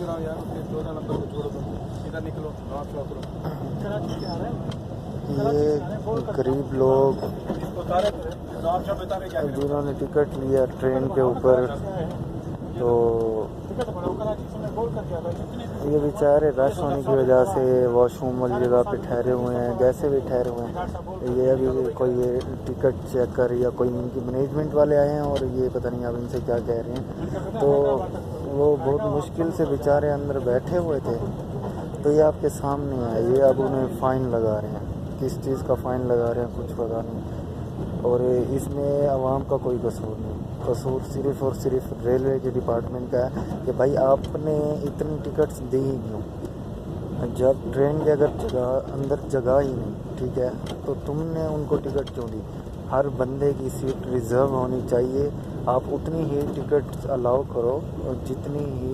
चुराओ यार, उसके 14 नंबर को छोड़ दो, इधर निकलो, नॉर्थ फ्लो करो। ये गरीब लोग जिन्होंने टिकट लिया ट्रेन के ऊपर, तो ये बेचारे रश होने की वजह से वॉशरूम वाली जगह पे ठहरे हुए हैं, जैसे भी ठहरे हुए हैं। ये अभी कोई ये टिकट चेक कर या कोई इनकी मैनेजमेंट वाले आए हैं और ये पता नहीं अब इनसे क्या कह रहे हैं। तो वो बहुत मुश्किल से बेचारे अंदर बैठे हुए थे, तो ये आपके सामने है। ये अब उन्हें फ़ाइन लगा रहे हैं, किस चीज़ का फ़ाइन लगा रहे हैं कुछ पता नहीं। और इसमें आवाम का कोई कसूर नहीं, कसूर सिर्फ़ और सिर्फ रेलवे के डिपार्टमेंट का है कि भाई आपने इतनी टिकट्स दी ही क्यों, जब ट्रेन के अगर अंदर जगह ही नहीं, ठीक है, तो तुमने उनको टिकट क्यों दी। हर बंदे की सीट रिज़र्व होनी चाहिए। आप उतनी ही टिकट अलाउ करो जितनी ही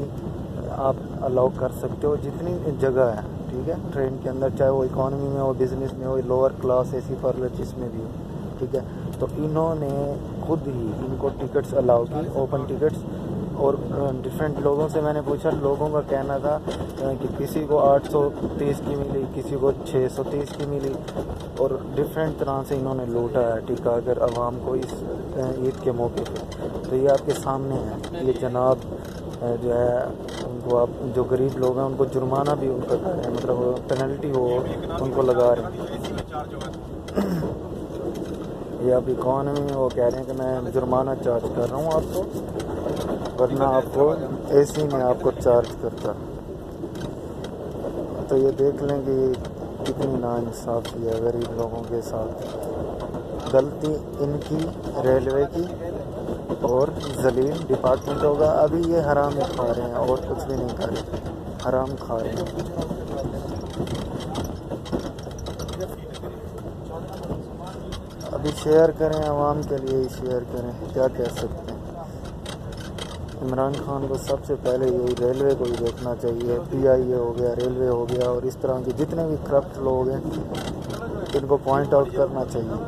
आप अलाउ कर सकते हो, जितनी जगह है, ठीक है, ट्रेन के अंदर, चाहे वो इकॉनमी में हो, बिज़नेस में हो, लोअर क्लास एसी पार्लर जिसमें भी हो, ठीक है। तो इन्होंने खुद ही इनको टिकट्स अलाउ की, ओपन टिकट्स। और डिफरेंट लोगों से मैंने पूछा, लोगों का कहना था कि किसी को 830 की मिली, किसी को 630 की मिली, और डिफरेंट तरह से इन्होंने लूटा है टिका अगर आवाम को इस ईद के मौके पे। तो ये आपके सामने है, ये जनाब जो है उनको, आप जो गरीब लोग हैं उनको जुर्माना भी उनका मतलब पेनल्टी हो उनको लगा रहे हैं। ये अब इकॉनमी में वो कह रहे हैं कि मैं जुर्माना चार्ज कर रहा हूँ आपको, वरना आपको एसी में आपको चार्ज करता। तो ये देख लें कि कितनी नाइंसाफ़ी है गरीब लोगों के साथ। गलती इनकी, रेलवे की, और जलील डिपार्टमेंट होगा। अभी ये हराम खा रहे हैं और कुछ भी नहीं कर रहे, हराम खा रहे हैं। अभी शेयर करें, आवाम के लिए ही शेयर करें, क्या कह सकते हैं। इमरान खान को सबसे पहले यही रेलवे को ही देखना चाहिए, PIA हो गया, रेलवे हो गया, और इस तरह के जितने भी करप्ट लोग हैं इनको पॉइंट आउट करना चाहिए।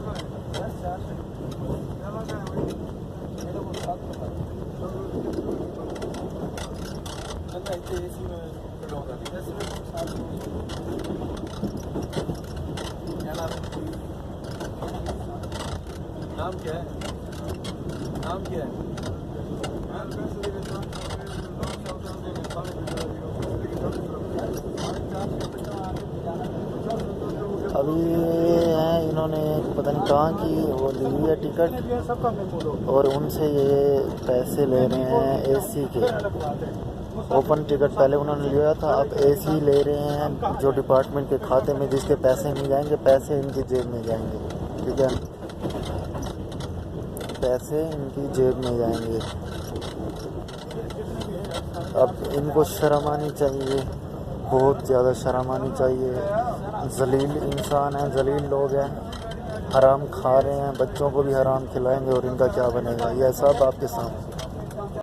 नाम क्या है? नाम क्या है? अभी हैं इन्होंने पता नहीं कहाँ की वो ली है टिकट, और उनसे ये पैसे ले रहे हैं AC के। ओपन टिकट पहले उन्होंने लिया था, अब AC ले रहे हैं जो डिपार्टमेंट के खाते में, जिसके पैसे नहीं जाएंगे, पैसे इनकी जेब में जाएंगे, ठीक है, पैसे इनकी जेब में जाएंगे। अब इनको शर्म आनी चाहिए, बहुत ज़्यादा शर्म आनी चाहिए। जलील इंसान हैं, जलील लोग हैं, हराम खा रहे हैं, बच्चों को भी हराम खिलाएंगे, और इनका क्या बनेगा। यह सब आपके सामने।